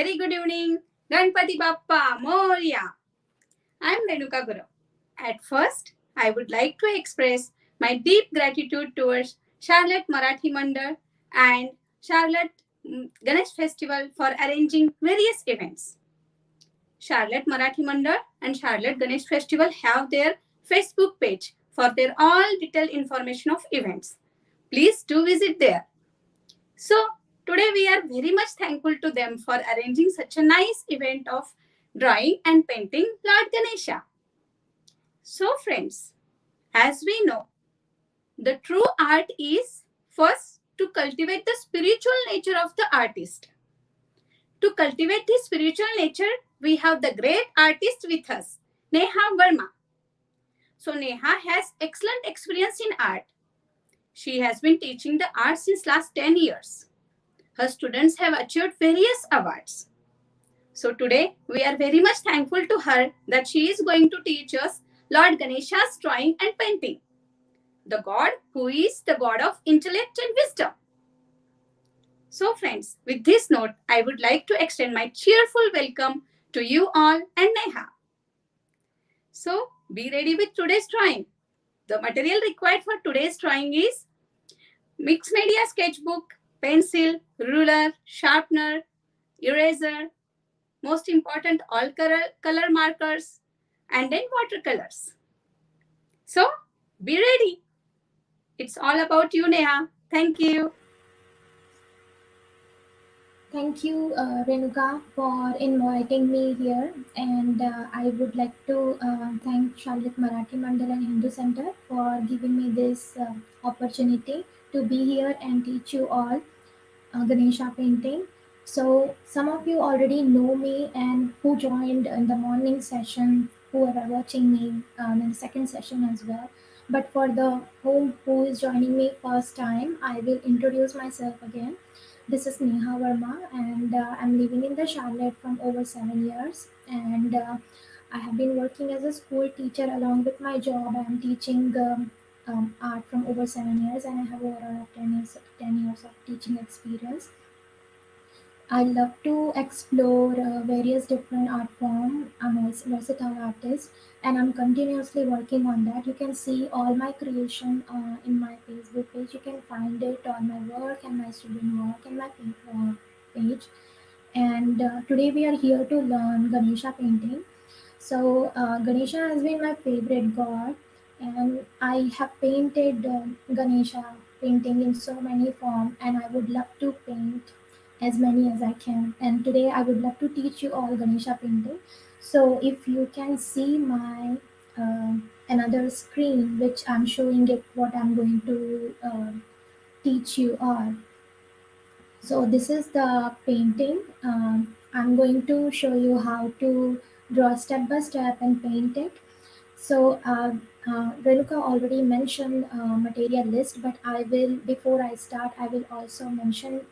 very good evening. Ganpati Bappa Moria. I am Renuka Guru. At first, I would like to express my deep gratitude towards Charlotte Marathi Mandal and Charlotte Ganesh Festival for arranging various events. Charlotte Marathi Mandal and Charlotte Ganesh Festival have their Facebook page for their all detailed information of events. Please do visit there. So, today we are very much thankful to them for arranging such a nice event of drawing and painting Lord Ganesha. So, friends, as we know, the true art is first to cultivate the spiritual nature of the artist. To cultivate this spiritual nature, we have the great artist with us, Neha Verma. So, Neha has excellent experience in art. She has been teaching the art since last 10 years. Her students have achieved various awards. So today we are very much thankful to her that she is going to teach us Lord Ganesha's drawing and painting, the God who is the God of intellect and wisdom. So friends, with this note, I would like to extend my cheerful welcome to you all and Neha. So be ready with today's drawing. The material required for today's drawing is mixed media sketchbook, pencil, ruler, sharpener, eraser, most important all color markers, and then watercolors. So be ready. It's all about you, Neha. Thank you. Thank you, Renuka, for inviting me here. And I would like to thank Charlotte Marathi Mandal and Hindu Center for giving me this opportunity to be here and teach you all Ganesha painting. So, some of you already know me and who joined in the morning session, who are watching me in the second session as well. But for the who is joining me first time, I will introduce myself again. This is Neha Verma, and I'm living in the Charlotte from over 7 years. And I have been working as a school teacher along with my job. I'm teaching art from over 7 years, and I have overall 10 years of teaching experience. I love to explore various different art forms. I'm a versatile artist, and I'm continuously working on that. You can see all my creation in my Facebook page. You can find it on my work and my student work in my page. And today we are here to learn Ganesha painting. So Ganesha has been my favorite god, and I have painted Ganesha painting in so many forms, and I would love to paint as many as I can. And today I would love to teach you all Ganesha painting. So if you can see my uh, another screen, which I'm showing it what I'm going to teach you all. So this is the painting. I'm going to show you how to draw step by step and paint it. So Renuka already mentioned material list, but I will, before I start, I will also mention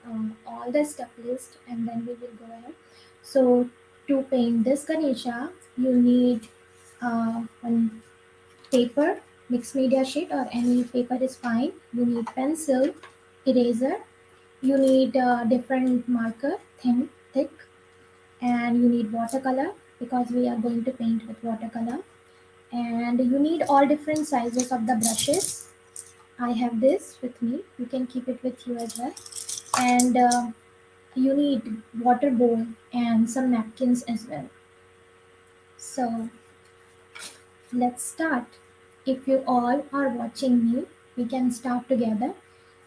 all the step list and then we will go ahead. So to paint this Ganesha, you need one paper, mixed media sheet or any paper is fine. You need pencil, eraser, you need different marker, thin, thick, and you need watercolor because we are going to paint with watercolor. And you need all different sizes of the brushes. I have this with me. You can keep it with you as well. And you need water bowl and some napkins as well. So let's start. If you all are watching me, we can start together.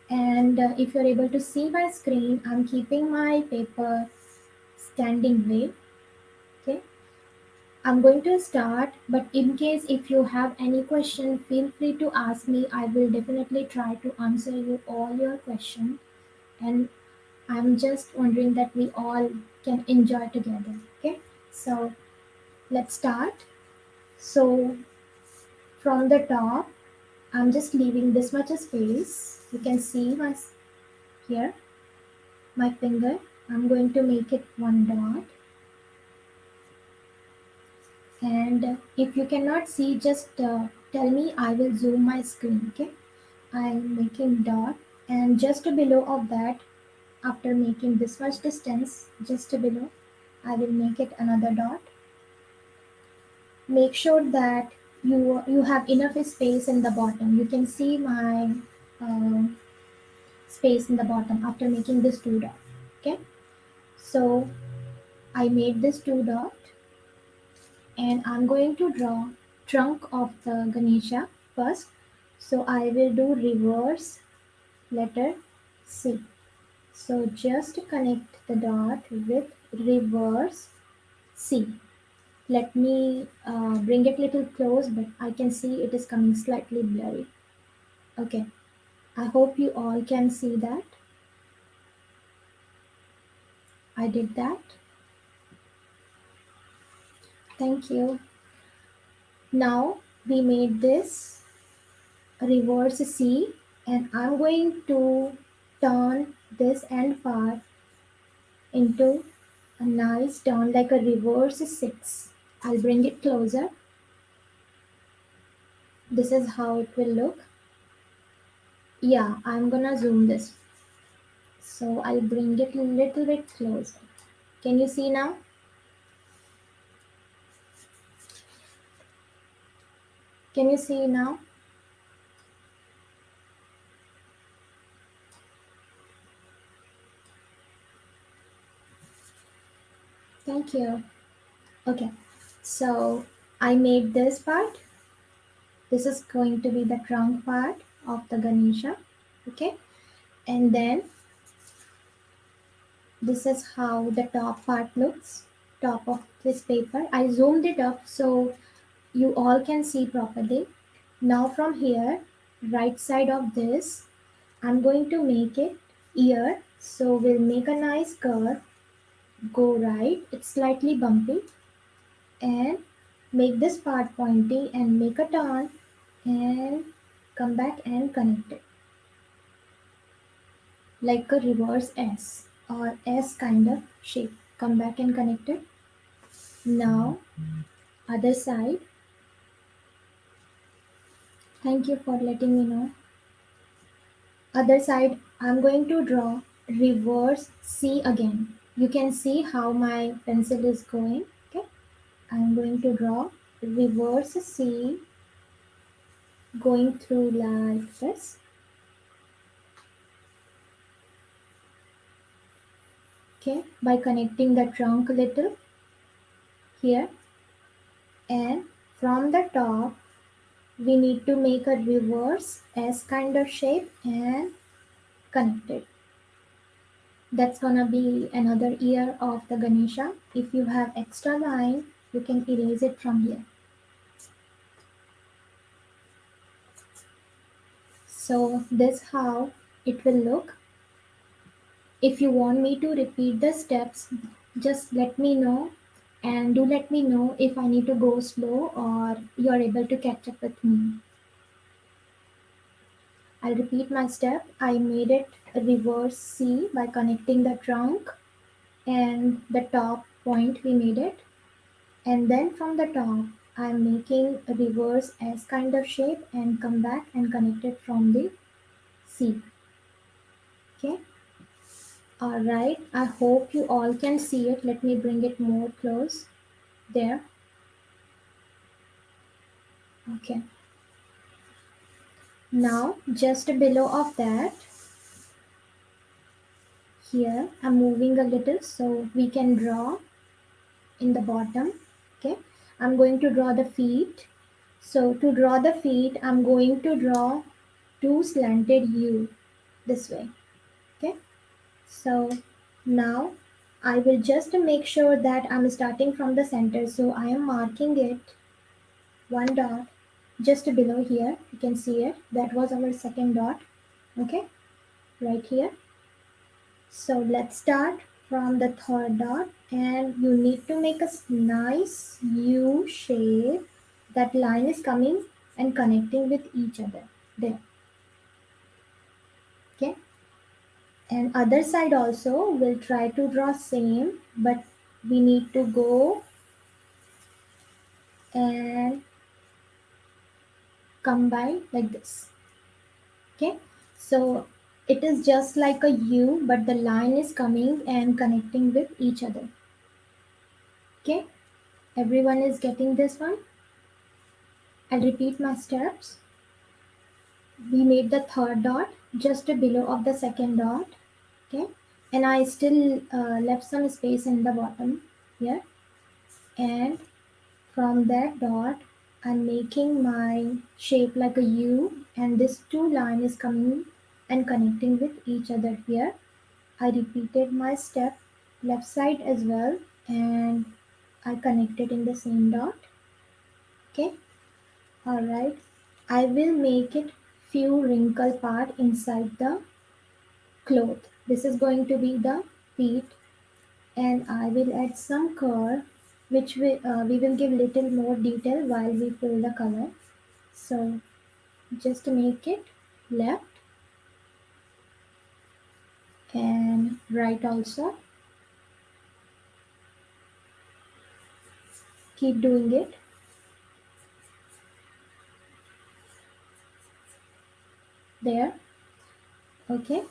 And if you're able to see my screen, I'm keeping my paper standing way. Okay, I'm going to start, but in case if you have any question, feel free to ask me. I will definitely try to answer you all your questions. And I'm just wondering that we all can enjoy together. Okay, so let's start. So from the top, I'm just leaving this much space. You can see my here my finger. I'm going to make it one dot. And if you cannot see, just tell me. I will zoom my screen. Okay, I'm making dot, and just below of that, after making this much distance, just below, I will make it another dot. Make sure that you have enough space in the bottom. You can see my uh, space in the bottom after making this two dot. Okay, so I made this two dot, and I'm going to draw trunk of the Ganesha first. So I will do reverse letter C. So just connect the dot with reverse C. Let me bring it little close, but I can see it is coming slightly blurry. Okay, I hope you all can see that. I did that. Thank you. Now we made this reverse C, and I'm going to turn this end part into a nice turn like a reverse 6. I'll bring it closer. This is how it will look. Yeah, I'm gonna zoom this. So I'll bring it a little bit closer. Can you see now? Can you see now? Thank you. Okay, so I made this part. This is going to be the trunk part of the Ganesha. Okay, and then this is how the top part looks. Top of this paper. I zoomed it up so you all can see properly. Now from here, right side of this, I'm going to make it ear. So we'll make a nice curve. Go right. It's slightly bumpy. And make this part pointy and make a turn and come back and connect it like a reverse S or S kind of shape. Come back and connect it. Now other side. Thank you for letting me know. Other side, I'm going to draw reverse C again. You can see how my pencil is going. Okay, I'm going to draw reverse C going through like this. Okay, by connecting the trunk a little here, and from the top we need to make a reverse S kind of shape and connect it. That's gonna be another ear of the Ganesha. If you have extra line, you can erase it from here. So this how it will look. If you want me to repeat the steps, just let me know, and do let me know if I need to go slow or you're able to catch up with me. I'll repeat my step. I made it reverse C by connecting the trunk and the top point we made it. And then from the top, I'm making a reverse S kind of shape and come back and connect it from the C. Okay. Alright. I hope you all can see it. Let me bring it more close. There. Okay. Now just below of that, here I'm moving a little so we can draw in the bottom. Okay, I'm going to draw the feet. So to draw the feet, I'm going to draw two slanted U this way. Okay, so now I will just make sure that I'm starting from the center. So I am marking it one dot just below here. You can see it. That was our second dot. Okay, right here. So let's start from the third dot, and you need to make a nice U shape. That line is coming and connecting with each other there. Okay, and other side also we'll try to draw same, but we need to go and combine like this. Okay, so it is just like a U, but the line is coming and connecting with each other. Okay, everyone is getting this one. I'll repeat my steps. We made the third dot just below of the second dot. Okay, and I still left some space in the bottom here, and from that dot I'm making my shape like a U, and this two line is coming and connecting with each other here. I repeated my step left side as well, and I connected in the same dot. Okay, alright. I will make it few wrinkle part inside the cloth. This is going to be the feet, and I will add some curve which we will give little more detail while we fill the color. So just make it left and right also. Keep doing it. There. Okay.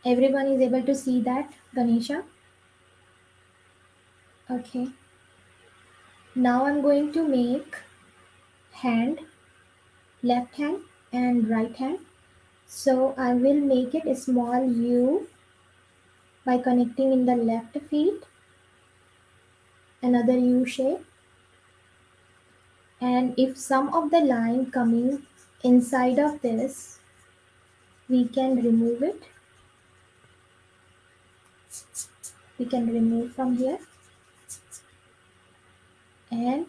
Everyone is able to see that, Ganesha? Okay. Now I'm going to make hand, left hand and right hand. So I will make it a small U by connecting in the left feet, another U shape, and if some of the line coming inside of this, we can remove it. We can remove from here, and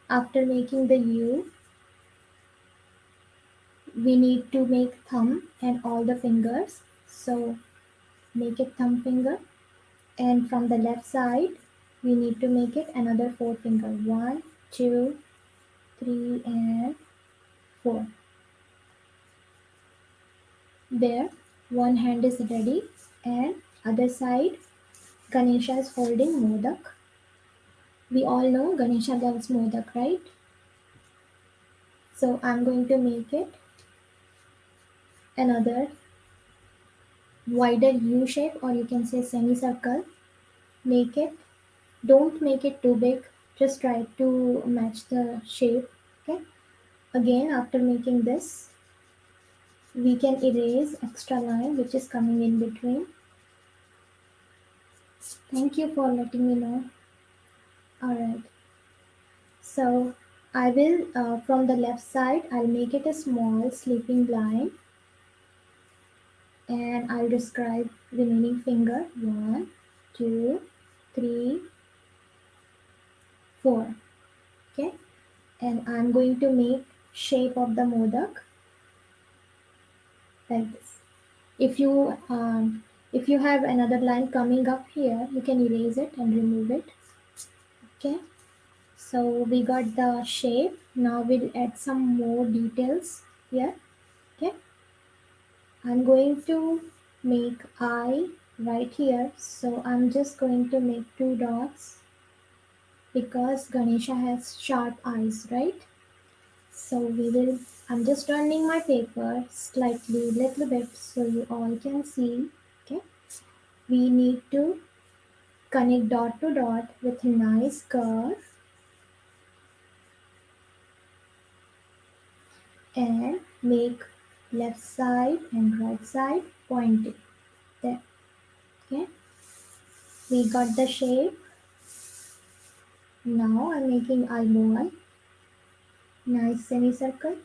after making the U, we need to make thumb and all the fingers. So make it thumb finger, and from the left side we need to make it another four finger. 1, 2, 3 and 4. There, one hand is ready, and other side Ganesha is holding modak. We all know Ganesha loves modak, right? So I'm going to make it another wider U shape, or you can say semicircle. Make it, don't make it too big, just try to match the shape. Okay, again after making this, we can erase extra line which is coming in between. Thank you for letting me know. Alright, so I will from the left side I'll make it a small sleeping line, and I'll describe remaining finger. 1, 2, 3, 4. Okay, and I'm going to make shape of the modak like this. If you have another line coming up here, you can erase it and remove it. Okay, so we got the shape. Now we'll add some more details here. Okay, I'm going to make eye right here, so I'm just going to make two dots because Ganesha has sharp eyes, right? So I'm just turning my paper slightly, little bit, so you all can see. Okay, we need to connect dot to dot with a nice curve and make left side and right side pointing. There. Okay, we got the shape. Now I'm making eyeball, nice semicircle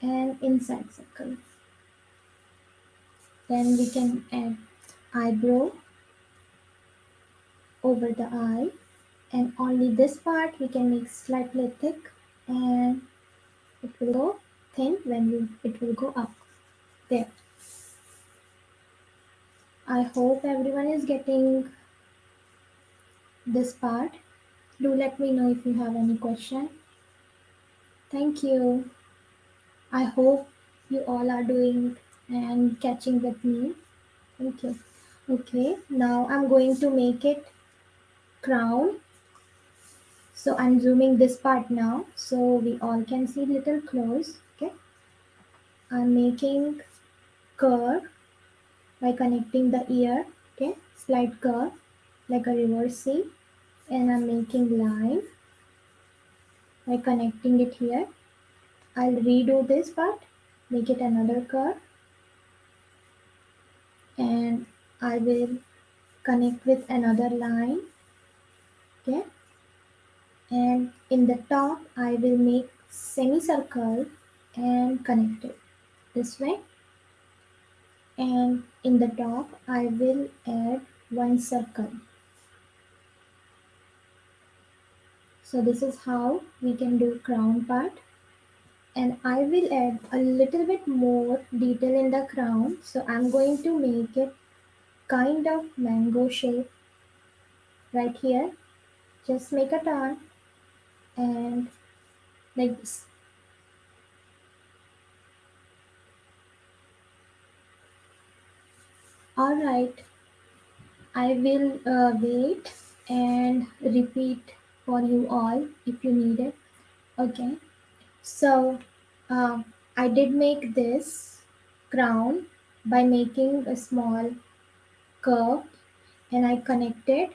and inside circle. Then we can add eyebrow over the eye, and only this part we can make slightly thick, and it will go thin when it will go up. There. I hope everyone is getting this part. Do let me know if you have any question. Thank you. I hope you all are doing and catching with me. Thank you. Okay, now I'm going to make it crown. So I'm zooming this part now so we all can see little close. Okay, I'm making curve by connecting the ear. Okay, slight curve, like a river sea, and I'm making line by connecting it here. I'll redo this part, make it another curve, and I will connect with another line. Okay, and in the top I will make semicircle and connect it this way, and in the top I will add one circle. So this is how we can do crown part, and I will add a little bit more detail in the crown. So I'm going to make it kind of mango shape right here. Just make a turn and like this. All right, I will wait and repeat for you all if you need it. Okay, so uh, I did make this crown by making a small curve, and I connected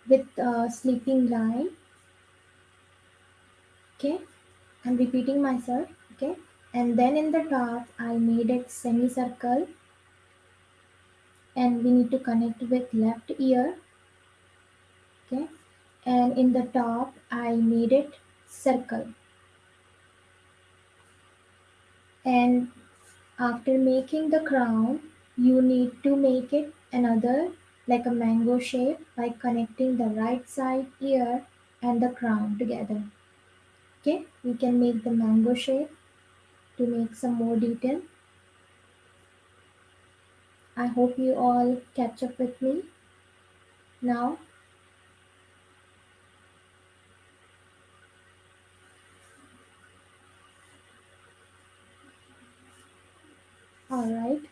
with a sleeping line. Okay, I'm repeating myself. Okay, and then in the top I made it semicircle, and we need to connect with left ear. Okay, and in the top I made it circle, and after making the crown you need to make it another like a mango shape by connecting the right side ear and the crown together. Okay, we can make the mango shape to make some more detail. I hope you all catch up with me now. All right,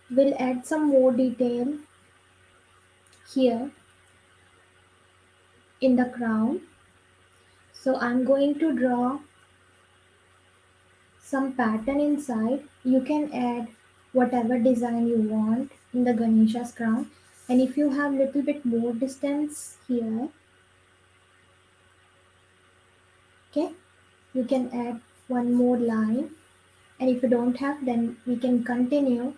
we'll add some more detail here in the crown. So I'm going to draw some pattern inside. You can add whatever design you want in the Ganesha's crown. And if you have little bit more distance here, okay, you can add one more line. And if you don't have, then we can continue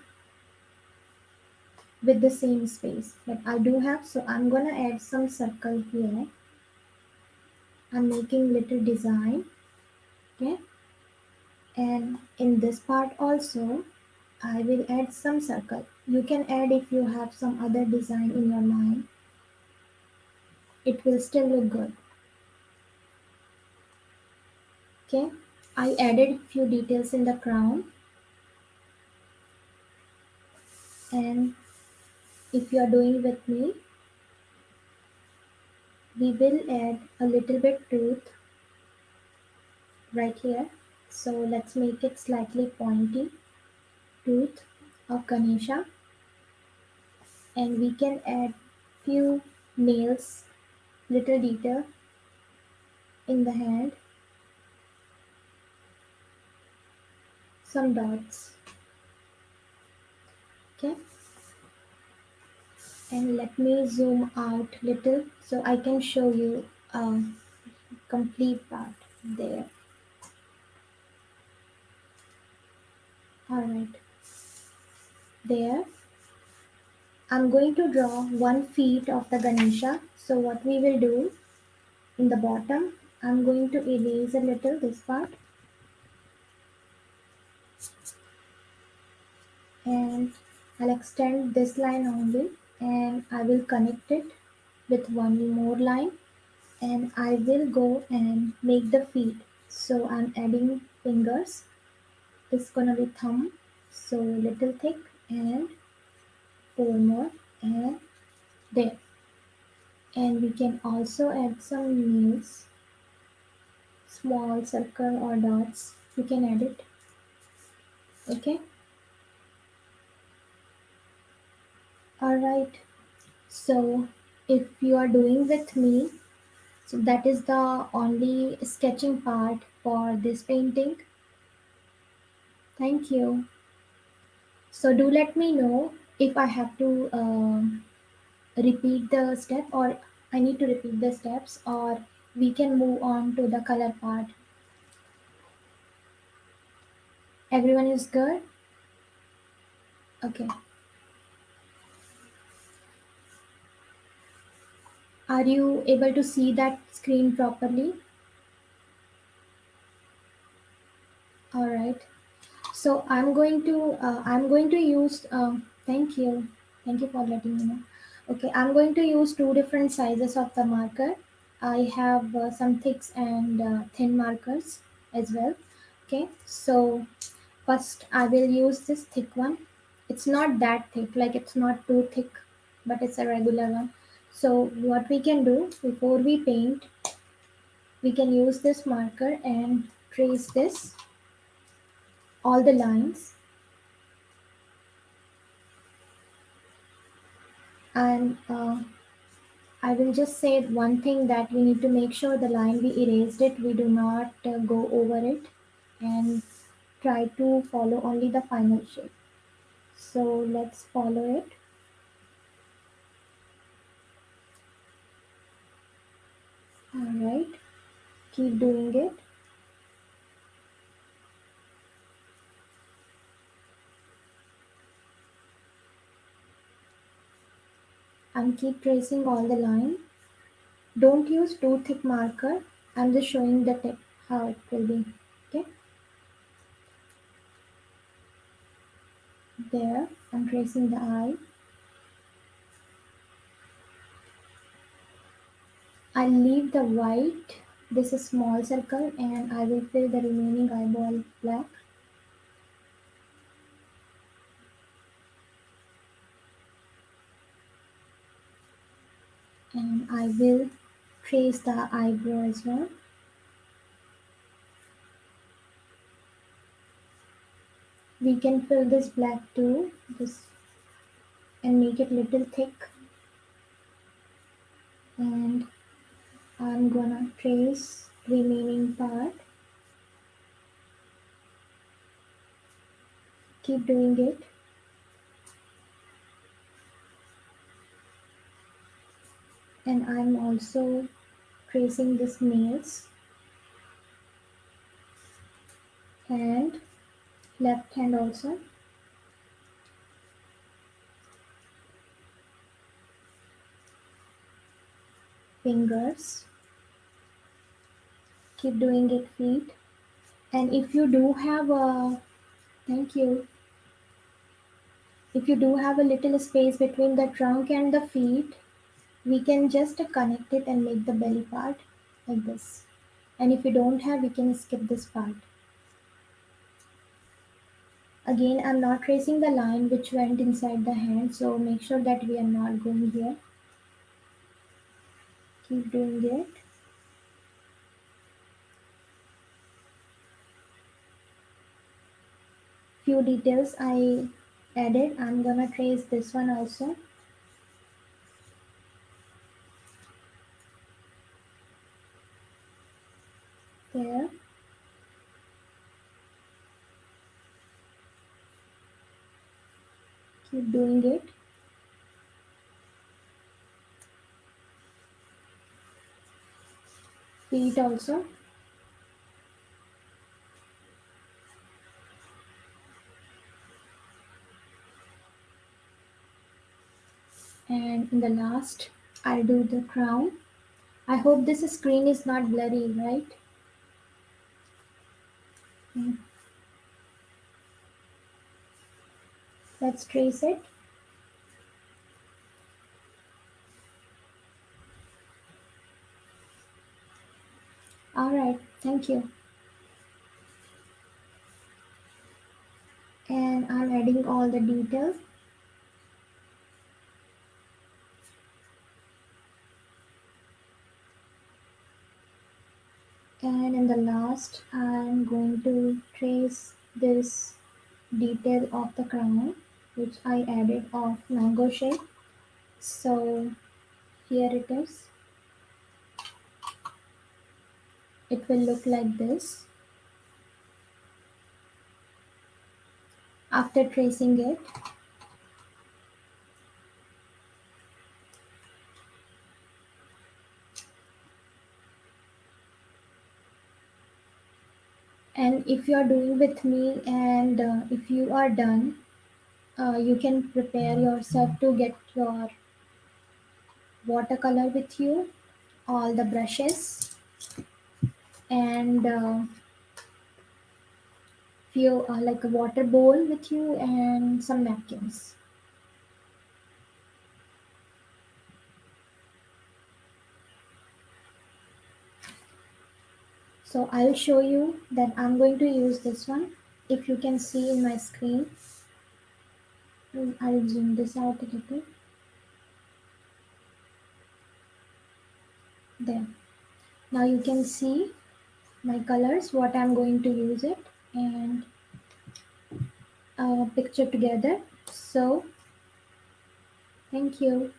with the same space. But I do have, so I'm gonna add some circle here. I'm making little design, okay. And in this part also, I will add some circle. You can add if you have some other design in your mind. It will still look good. Okay. I added few details in the crown, and if you are doing with me, we will add a little bit tooth right here. So let's make it slightly pointy tooth of Ganesha, and we can add few nails, little detail in the hand, some dots. Okay, and let me zoom out little so I can show you a complete part there. All right, there I'm going to draw 1 feet of the Ganesha. So what we will do in the bottom, I'm going to erase a little this part, and I'll extend this line only, and I will connect it with one more line, and I will go and make the feet. So I'm adding fingers. It's gonna be thumb, so little thick, and four more, and there. And we can also add some nails, small circle or dots. You can add it. Okay. All right. So if you are doing with me, so that is the only sketching part for this painting. Thank you. So do let me know if I have to repeat the step, or I need to repeat the steps, or we can move on to the color part. Everyone is good? Okay. Are you able to see that screen properly? All right. So I'm going to use thank you for letting me know. Okay, I'm going to use two different sizes of the marker. I have some thicks and thin markers as well. Okay, so first I will use this thick one. It's not that thick, like it's not too thick, but it's a regular one. So what we can do before we paint, we can use this marker and trace this all the lines. And I will just say one thing, that we need to make sure the line we erased it, we do not go over it, and try to follow only the final shape. So let's follow it. Alright, keep doing it and keep tracing all the line. Don't use too thick marker. I'm just showing the tip how it will be. Okay, there I'm tracing the eye. I'll leave the white, this is small circle, and I will fill the remaining eyeball black. And I will trace the eyebrow as well. We can fill this black too, just and make it little thick. And I'm gonna trace remaining part. Keep doing it. And I'm also tracing this nails and left hand also. Fingers. Keep doing it, feet. And if you do have a thank you. If you do have a little space between the trunk and the feet, we can just connect it and make the belly part like this. And if you don't have, we can skip this part. Again, I'm not tracing the line which went inside the hand, so make sure that we are not going here. Keep doing it. Few details I added. I'm gonna trace this one also. There. Keep doing it. Feet also. And in the last, I'll do the crown. I hope this screen is not blurry, right? Mm. Let's trace it. Alright, thank you. And I'm adding all the details. And in the last, I'm going to trace this detail of the crown which I added of mango shape. So here it is. It will look like this. After tracing it, and if you are doing with me and if you are done, you can prepare yourself to get your watercolor with you, all the brushes, and few like a water bowl with you and some napkins. So I'll show you that I'm going to use this one. If you can see in my screen, I'll zoom this out a little. There. Now you can see my colors, what I'm going to use it, and picture together. So thank you.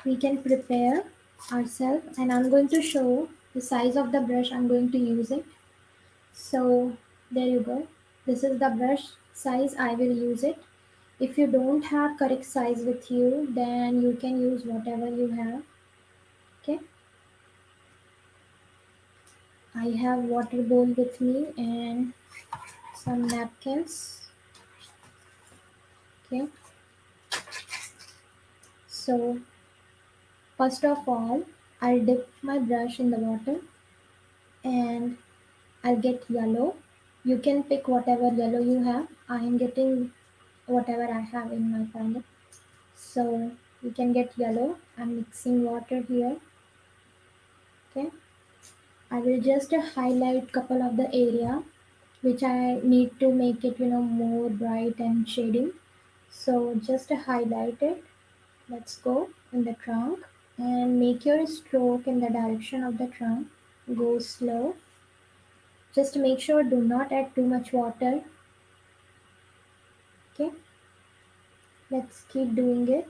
We can prepare ourselves, and I'm going to show the size of the brush I'm going to use it. So there you go. This is the brush size I will use it. If you don't have correct size with you, then you can use whatever you have. Okay. I have water bowl with me and some napkins. Okay. So first of all, I'll dip my brush in the water and I'll get yellow. You can pick whatever yellow you have. I am getting whatever I have in my palette. So you can get yellow. I'm mixing water here. Okay. I will just highlight couple of the area which I need to make it more bright and shading. So just highlight it. Let's go in the trunk and make your stroke in the direction of the trunk. Go slow. Just make sure do not add too much water. Okay. Let's keep doing it.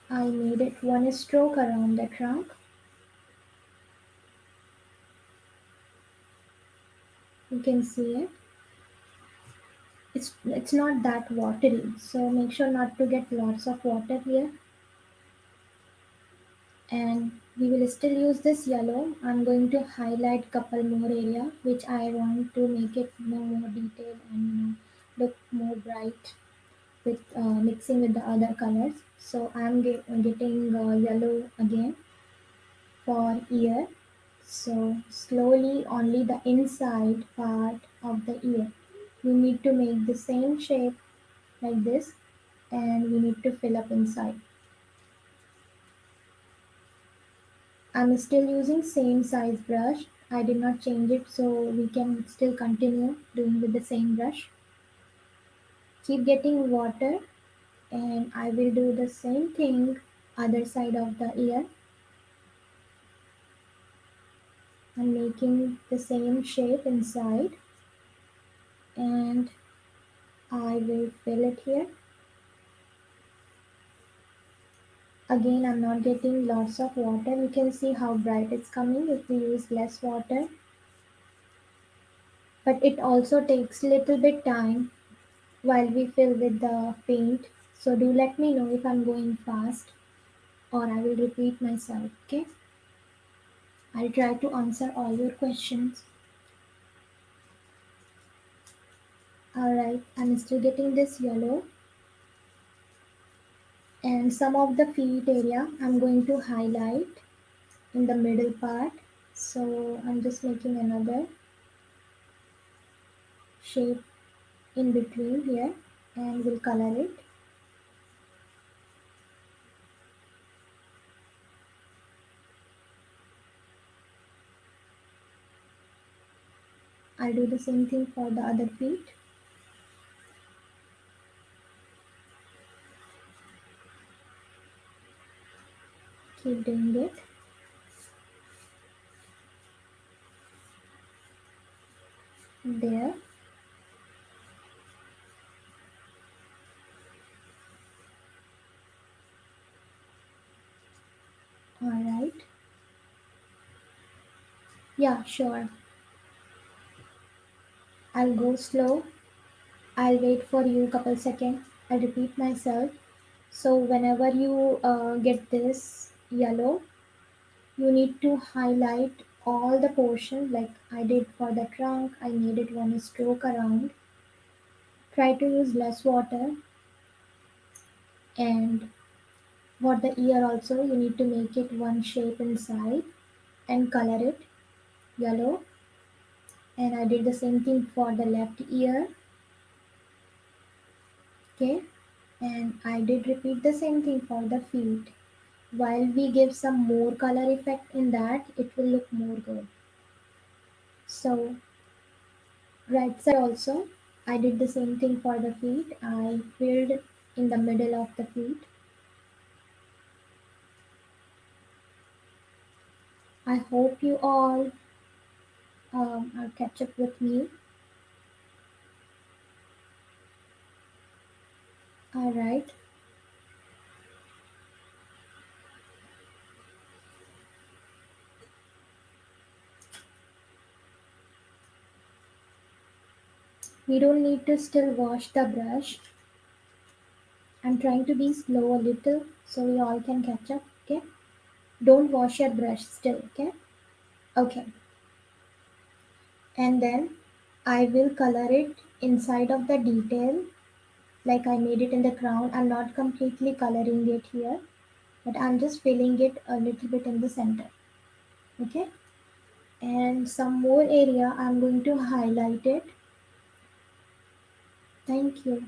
I made it one stroke around the trunk. You can see it. It's not that watery, so make sure not to get lots of water here. And we will still use this yellow. I'm going to highlight couple more area which I want to make it more detailed and look more bright with mixing with the other colors. So I'm getting yellow again for ear. So slowly only the inside part of the ear. We need to make the same shape like this and we need to fill up inside. I'm still using same size brush. I did not change it so we can still continue doing with the same brush. Keep getting water and I will do the same thing other side of the ear. I'm making the same shape inside and I will fill it here. Again, I'm not getting lots of water. You can see how bright it's coming if we use less water. But it also takes little bit time while we fill with the paint. So do let me know if I'm going fast or I will repeat myself. Okay. I'll try to answer all your questions. Alright, I'm still getting this yellow. And some of the feet area I'm going to highlight in the middle part. So I'm just making another shape in between here and we'll color it. I'll do the same thing for the other feet. Keep doing it. There. Alright. Yeah, sure. I'll go slow. I'll wait for you couple seconds. I'll repeat myself. So whenever you get this yellow, you need to highlight all the portion like I did for the trunk. I made it one stroke around. Try to use less water, and for the ear also you need to make it one shape inside and color it yellow. And I did the same thing for the left ear. Okay, and I did repeat the same thing for the feet. While we give some more color effect in that, it will look more good. So right side also, I did the same thing for the feet. I filled in the middle of the feet. I hope you all are catch up with me. All right. We don't need to still wash the brush. I'm trying to be slow a little so we all can catch up. Okay. Don't wash your brush still. Okay. Okay. And then I will color it inside of the detail like I made it in the crown. I'm not completely coloring it here, but I'm just filling it a little bit in the center. Okay. And some more area I'm going to highlight it. Thank you.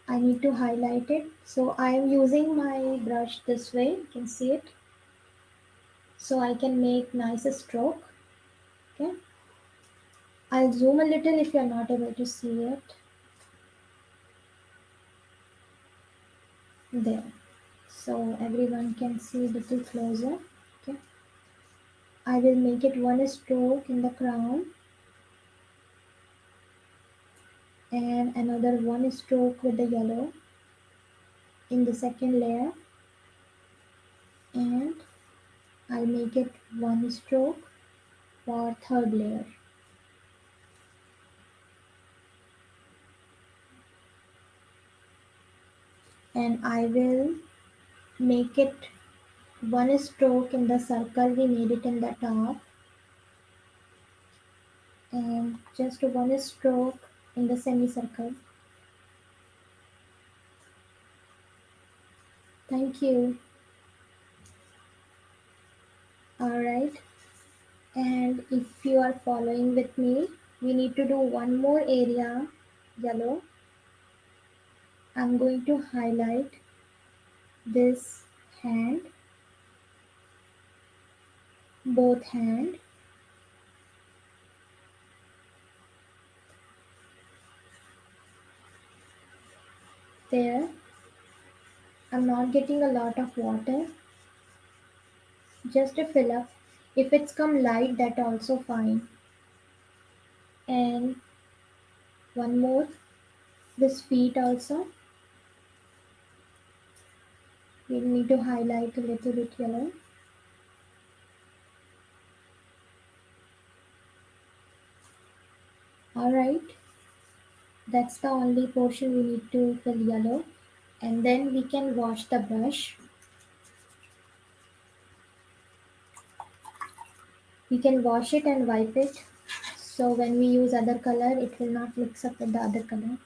I need to highlight it. So I am using my brush this way. You can see it. So I can make nice stroke. Okay. I'll zoom a little if you're not able to see it. There. So everyone can see a little closer. Okay. I will make it one stroke in the crown and another one stroke with the yellow in the second layer, and I'll make it one stroke for third layer, and I will make it one stroke in the circle we made it in the top, and just one stroke in the semicircle. Thank you. All right. And if you are following with me, we need to do one more area, yellow. I'm going to highlight this hand, both hand. There, I'm not getting a lot of water, just to fill up. If it's come light, that also fine. And one more, this feet also. We need to highlight a little bit yellow. Alright, that's the only portion we need to fill yellow. And then we can wash the brush. We can wash it and wipe it. So when we use other color, it will not mix up with the other color.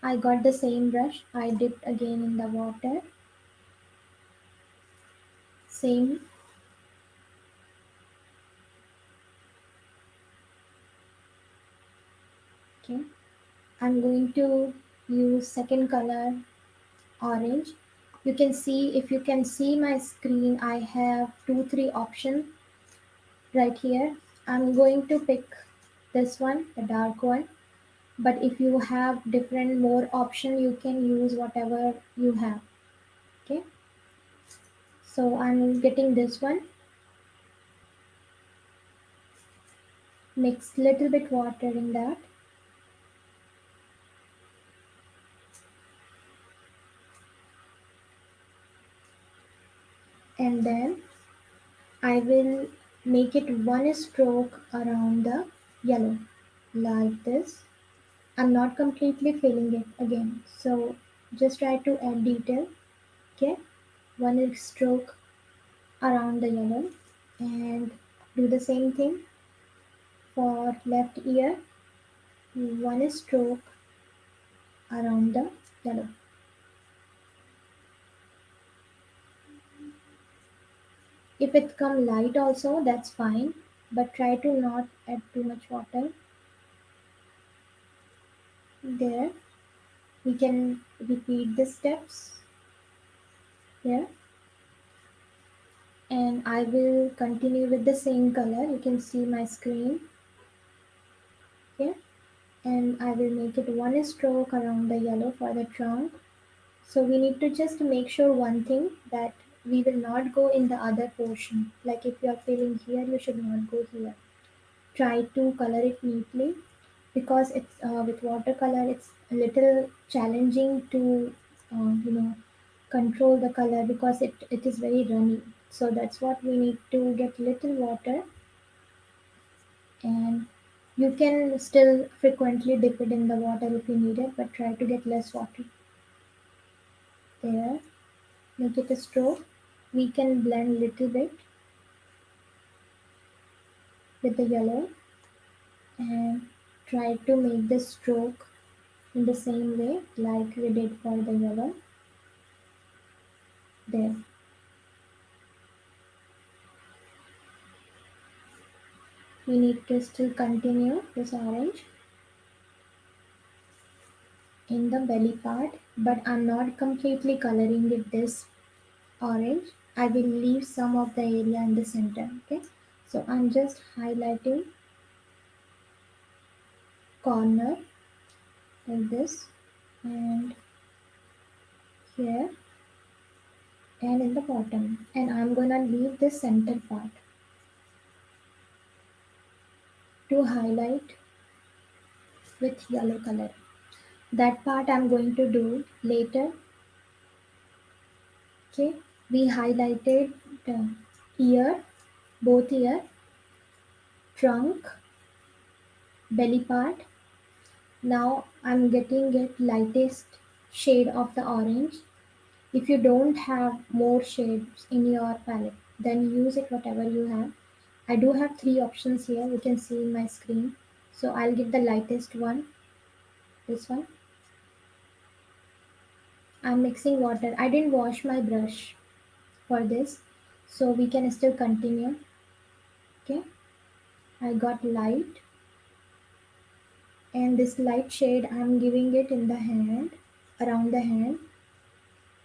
I got the same brush. I dipped again in the water. Same. Okay. I'm going to use second color, orange. You can see, if you can see my screen, I have 2 3 options right here. I'm going to pick this one, the dark one. But if you have different more option, you can use whatever you have. Okay. So I'm getting this one. Mix little bit water in that. And then I will make it one stroke around the yellow like this. I'm not completely filling it again. So just try to add detail. Okay, one stroke around the yellow and do the same thing for left ear. One stroke around the yellow. If it come light also, that's fine, but try to not add too much water. There, we can repeat the steps here, and I will continue with the same color. You can see my screen here, and I will make it one stroke around the yellow for the trunk. So we need to just make sure one thing, that we will not go in the other portion. Like if you are filling here, you should not go here. Try to color it neatly, because it's with watercolor it's a little challenging to control the color, because it is very runny. So that's what we need to get little water, and you can still frequently dip it in the water if you need it, but try to get less water. There, make it a stroke. We can blend little bit with the yellow, and try to make the stroke in the same way like we did for the yellow. There, we need to still continue this orange in the belly part, but I'm not completely coloring it this orange. I will leave some of the area in the center. Okay, so I'm just highlighting corner like this, and here, and in the bottom, and I'm gonna leave the center part to highlight with yellow color. That part I'm going to do later. Okay, we highlighted the ear, both ear, trunk, belly part. Now I'm getting it lightest shade of the orange. If you don't have more shades in your palette, then use it whatever you have. I do have three options here, you can see in my screen. So I'll give the lightest one, this one. I'm mixing water. I didn't wash my brush for this, so we can still continue. Okay, I got light, and this light shade I'm giving it in the hand, around the hand.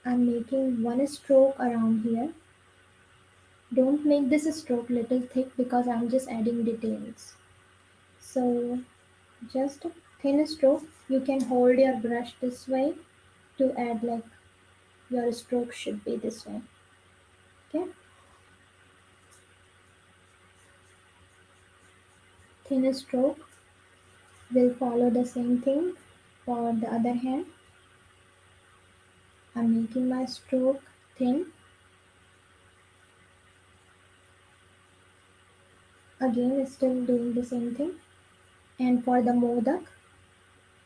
I'm making one stroke around here. Don't make this stroke little thick, because I'm just adding details. So just a thin stroke. You can hold your brush this way to add, like, your stroke should be this way. Okay, thin stroke will follow the same thing for the other hand. I'm making my stroke thin. Again, still doing the same thing. And for the modak,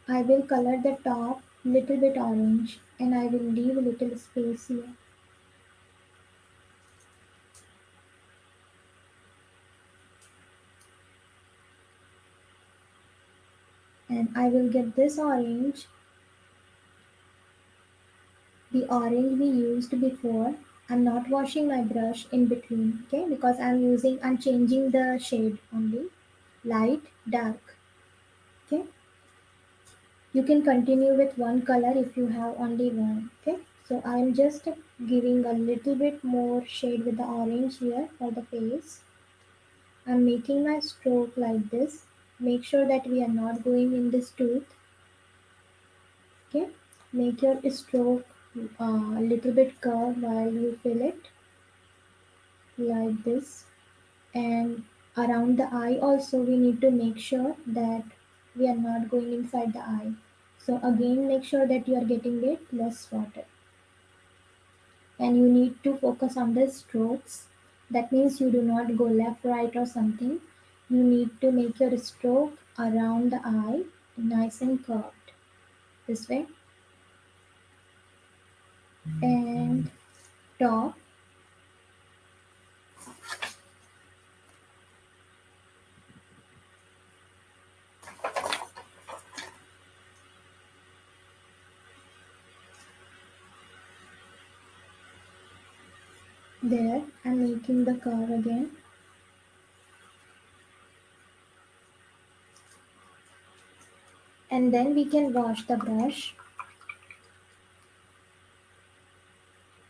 I will color the top little bit orange, and I will leave a little space here. And I will get this orange, the orange we used before. I'm not washing my brush in between, okay, because I'm changing the shade only, light, dark. Okay, you can continue with one color if you have only one. Okay, so I'm just giving a little bit more shade with the orange here for the face. I'm making my stroke like this. Make sure that we are not going in this tooth. Okay, make your stroke a little bit curved while you fill it like this. And around the eye also, we need to make sure that we are not going inside the eye. So again, make sure that you are getting it less water, and you need to focus on the strokes. That means you do not go left, right, or something. you need to make your stroke around the eye nice and curved this way, and top. There, I'm making the curve again. And then we can wash the brush.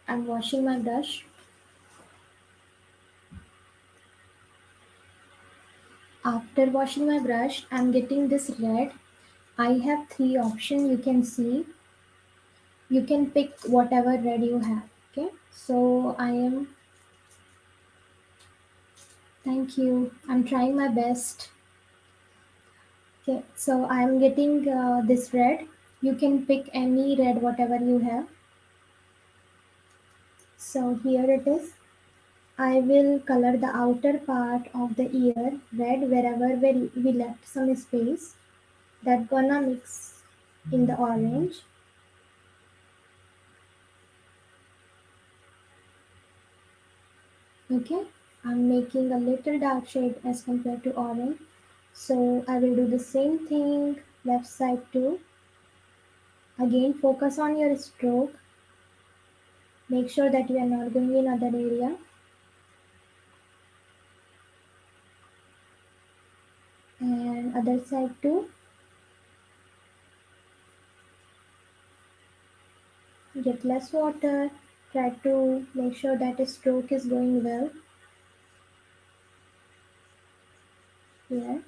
I'm washing my brush. After washing my brush, I'm getting this red. I have three options you can see. You can pick whatever red you have. Okay, so I am, thank you. I'm trying my best. Okay, so I'm getting this red. You can pick any red, whatever you have. So here it is. I will color the outer part of the ear red wherever we left some space. That gonna mix in the orange. Okay, I'm making a little dark shade as compared to orange. So I will do the same thing left side too. Again, focus on your stroke. Make sure that you are not going in other area. And other side too. Get less water. Try to make sure that the stroke is going well. Here.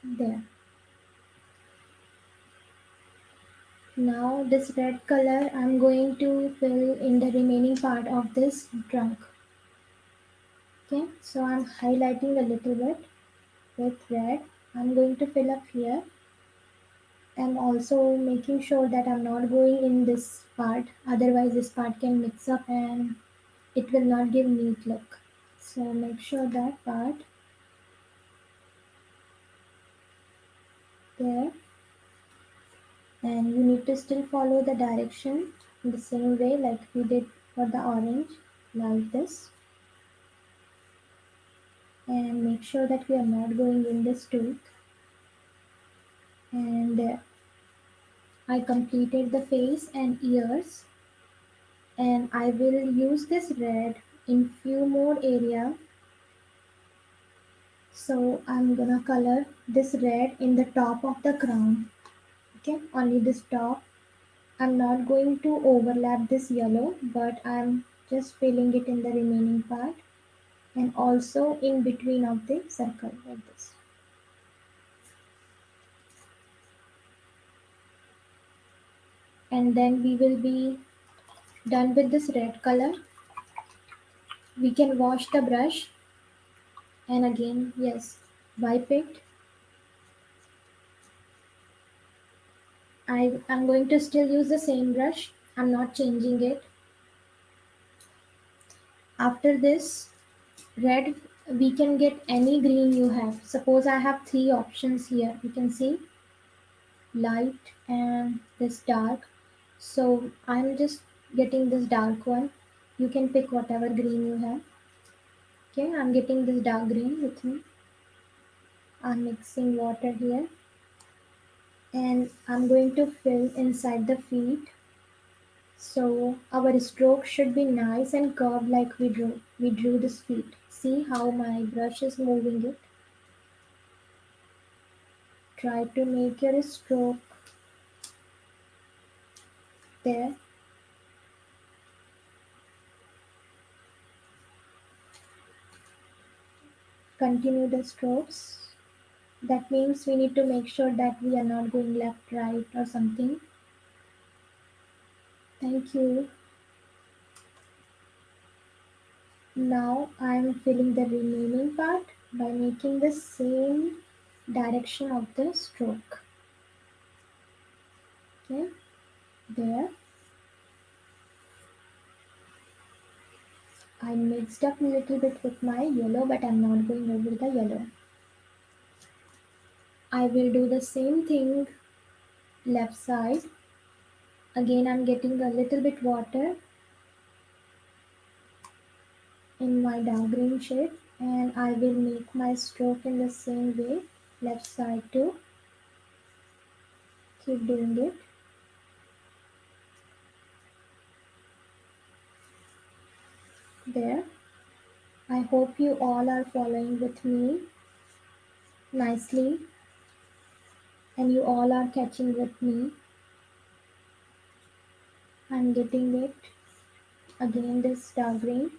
There. Now this red color I'm going to fill in the remaining part of this trunk. Okay, so I'm highlighting a little bit with red. I'm going to fill up here. I'm also making sure that I'm not going in this part, otherwise this part can mix up and it will not give neat look. So make sure that part there, and you need to still follow the direction in the same way like we did for the orange, like this, and make sure that we are not going in this tooth. And I completed the face and ears, and I will use this red in few more area. So I'm gonna color this red in the top of the crown. Okay, only this top. I'm not going to overlap this yellow, but I'm just filling it in the remaining part and also in between of the circle like this. And then we will be done with this red color. We can wash the brush and again, yes, wipe it. I'm going to still use the same brush. I'm not changing it. After this red, we can get any green you have. Suppose I have three options here. You can see light and this dark. So I'm just getting this dark one. You can pick whatever green you have. Okay, I'm getting this dark green with me. I'm mixing water here and I'm going to fill inside the feet. So our stroke should be nice and curved like we drew. We drew this feet. See how my brush is moving it. Try to make your stroke there. Continue the strokes. That means we need to make sure that we are not going left, right, or something. Thank you. Now I am filling the remaining part by making the same direction of the stroke. Okay, there. I I mixed up a little bit with my yellow, but I'm not going over the yellow. I will do the same thing left side. Again, I'm getting a little bit water in my dark green shade, and I will make my stroke in the same way, left side too. Keep doing it. There. I hope you all are following with me nicely and you all are catching with me. I'm getting it again this dark green,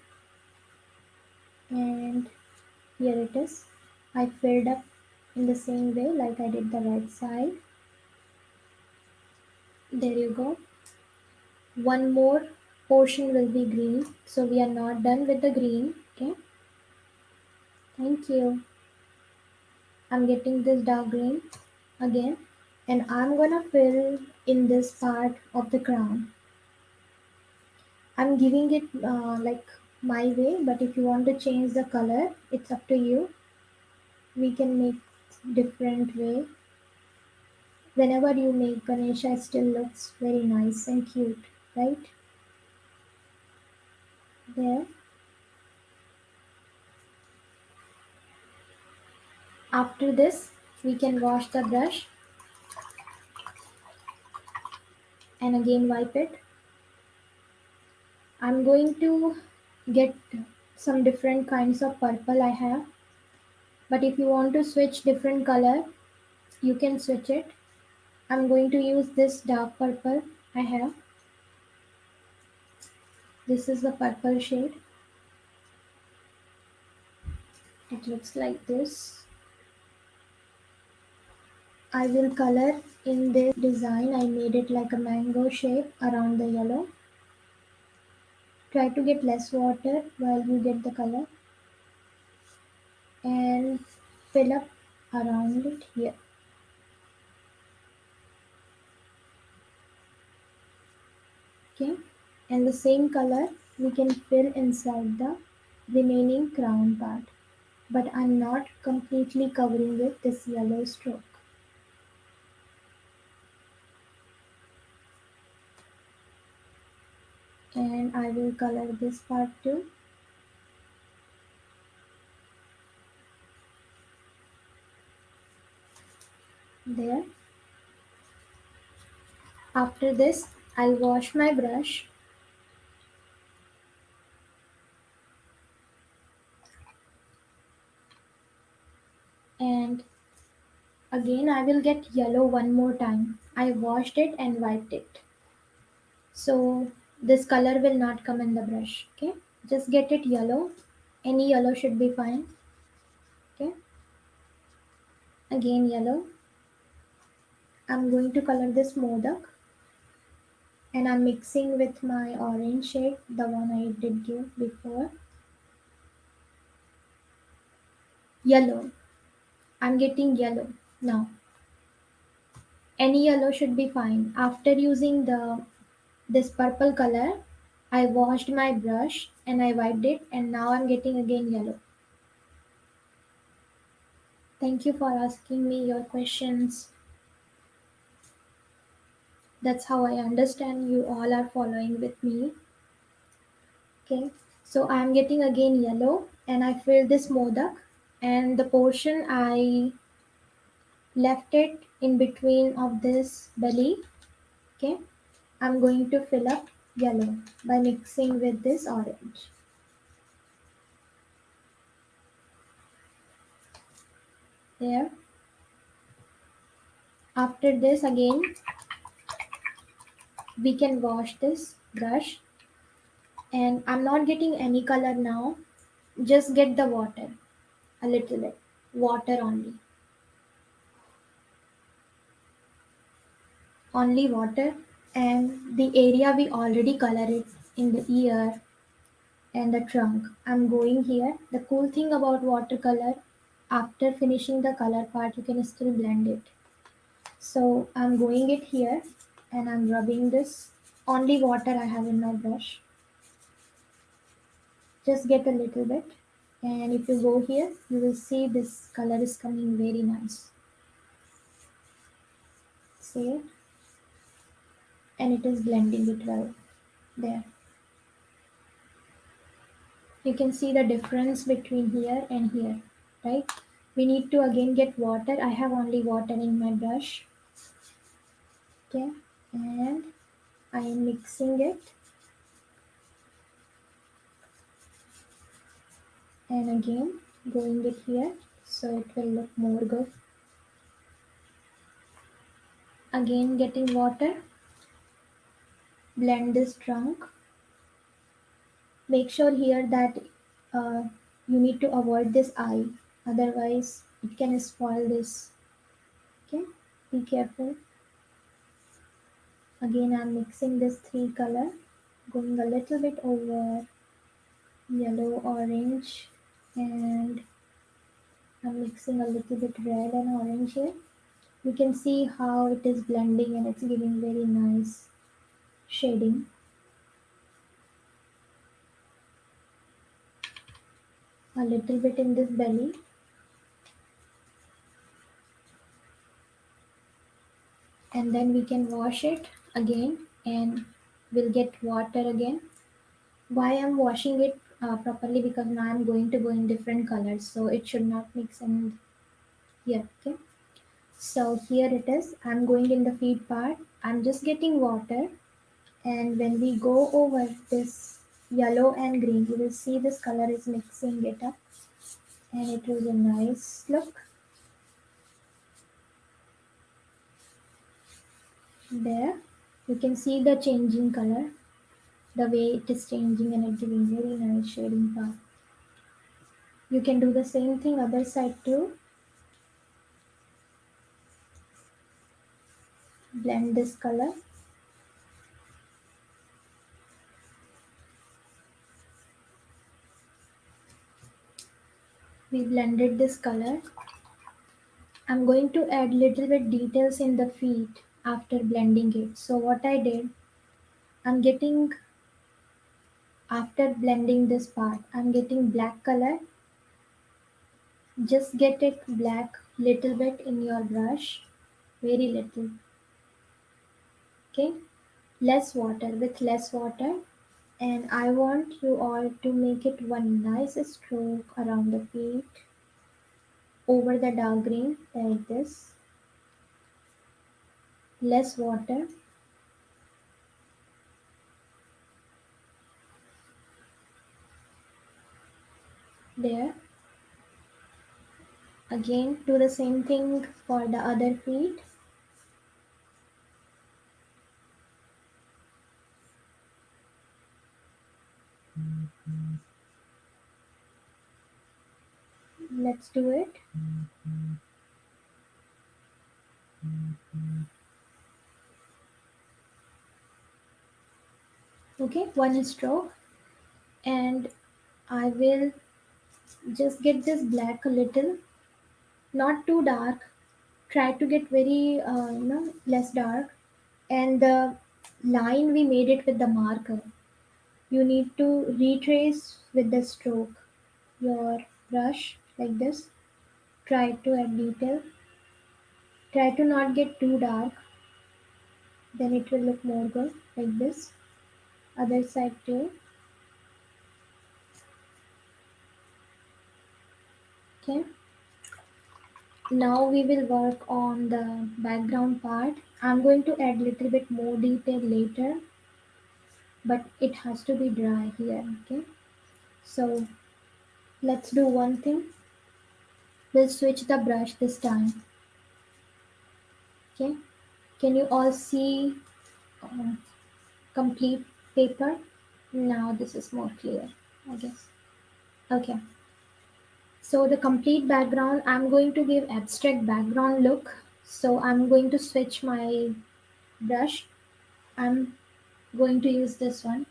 and here it is. I filled up in the same way like I did the right side. There you go. One more portion will be green, so we are not done with the green. Okay, thank you. I'm getting this dark green again, and I'm gonna fill in this part of the crown. I'm giving it like my way, but if you want to change the color, it's up to you. We can make different way. Whenever you make Ganesha, it still looks very nice and cute, right? There. After this, we can wash the brush and again wipe it. I'm going to get some different kinds of purple I have, but if you want to switch different color, you can switch it. I'm going to use this dark purple I have. This is the purple shade. It looks like this. I will color in this design. I made it like a mango shape around the yellow. Try to get less water while you get the color and fill up around it here. Okay, and the same color we can fill inside the remaining crown part, but I'm not completely covering with this yellow stroke. And I will color this part too. There. After this, I'll wash my brush and again I will get yellow one more time. I washed it and wiped it. So this color will not come in the brush. Okay. Just get it yellow. Any yellow should be fine. Okay. Again yellow. I'm going to color this modak and I'm mixing with my orange shade, the one I did give before. Yellow. I'm getting yellow now. Any yellow should be fine. After using the this purple color, I washed my brush and I wiped it and now I'm getting again yellow. Thank you for asking me your questions. That's how I understand you all are following with me. Okay. So I'm getting again yellow and I filled this modak and the portion I left it in between of this belly. Okay. I'm going to fill up yellow by mixing with this orange. There. After this again we can wash this brush and I'm not getting any color now. Just get the water a little bit. Water only. Only water and the area we already color it in the ear and the trunk. I'm going here. The cool thing about watercolor, after finishing the color part, you can still blend it. So I'm going it here and I'm rubbing this. Only water I have in my brush. Just get a little bit, and if you go here, you will see this color is coming very nice. See it? And it is blending it well. There. You can see the difference between here and here, right? We need to again get water. I have only water in my brush. Okay, and I am mixing it, and again going it here so it will look more good. Again getting water, blend this trunk. Make sure here that uh, you need to avoid this eye, otherwise it can spoil this. Okay, be careful. Again I'm mixing this three color, going a little bit over yellow, orange, and I'm mixing a little bit red and orange here. You can see how it is blending and it's giving very nice shading. A little bit in this belly, and then we can wash it again and we'll get water again. Why I'm washing it properly, because now I'm going to go in different colors, so it should not mix in here. Okay, so here it is. I'm going in the feet part. I'm just getting water, and when we go over this yellow and green, you will see this color is mixing it up, and it was a nice look. There you can see the changing color, the way it is changing, and it giving very nice shading part. You can do the same thing other side too. Blend this color. We blended this color. I'm going to add little bit details in the feet after blending it. So what I did, I'm getting, after blending this part, I'm getting black color. Just get it black little bit in your brush, very little. Okay, less water, with less water, and I want you all to make it one nice stroke around the feet over the dark green like this. Less water. There. Again do the same thing for the other feet. Let's do it. Okay, one stroke, and I will just get this black a little, not too dark. Try to get very less dark, and the line we made it with the marker. You need to retrace with the stroke your brush like this. Try to add detail. Try to not get too dark, then it will look more good like this. Other side too. Okay. Now we will work on the background part. I'm going to add little bit more detail later, but it has to be dry here. Okay. So let's do one thing. We'll switch the brush this time. Okay. Can you all see uh, complete paper? Now this is more clear, I guess. Okay. So the complete background, I'm going to give abstract background look. So I'm going to switch my brush. I'm going to use this one.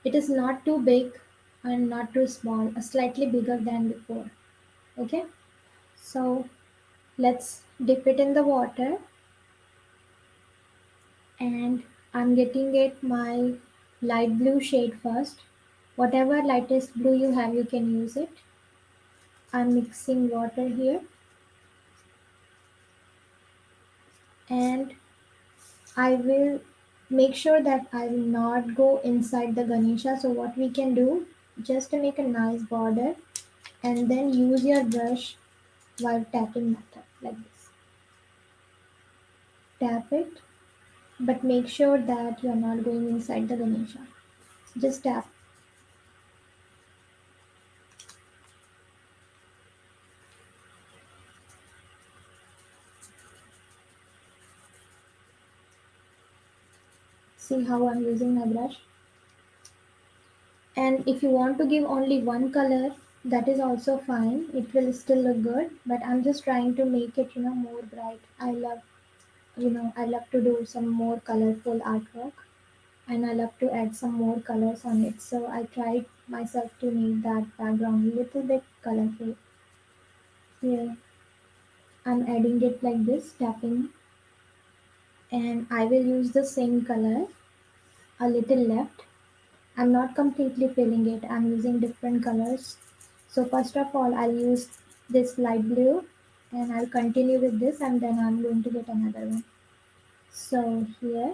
It is not too big and not too small, slightly bigger than before. Okay. So let's dip it in the water, and I'm getting it my light blue shade first. Whatever lightest blue you have, you can use it. I'm mixing water here, and I will make sure that I will not go inside the Ganesha. So what we can do, just to make a nice border, and then use your brush while tapping method like this. Tap it, but make sure that you are not going inside the Ganesha. Just tap. See how I'm using my brush. And if you want to give only one color, that is also fine. It will still look good. But I'm just trying to make it, more bright. I love to do some more colorful artwork, and I love to add some more colors on it. So I tried myself to make that background a little bit colorful. Here I'm adding it like this, tapping, and I will use the same color a little left. I'm not completely filling it. I'm using different colors. So first of all, I'll use this light blue, and I'll continue with this, and then I'm going to get another one. So here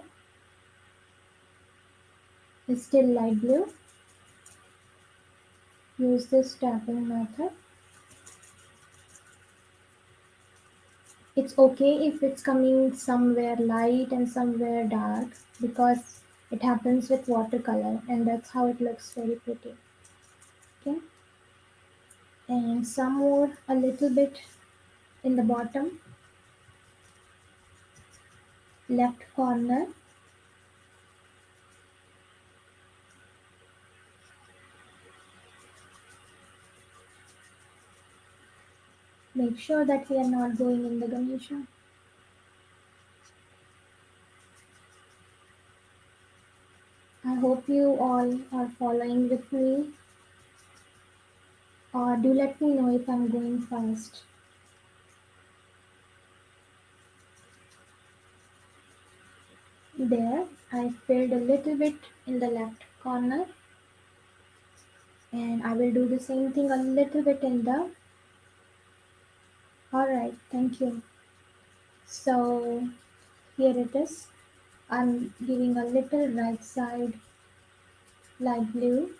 is still light blue. Use this tapping method. It's okay if it's coming somewhere light and somewhere dark, because it happens with watercolor, and that's how it looks very pretty. Okay, and some more a little bit in the bottom left corner. Make sure that we are not going in the Ganesha. I hope you all are following with me, or do let me know if I'm going fast. There, I filled a little bit in the left corner, and I will do the same thing a little bit in the. Alright, thank you. So here it is. I'm giving a little right side light blue.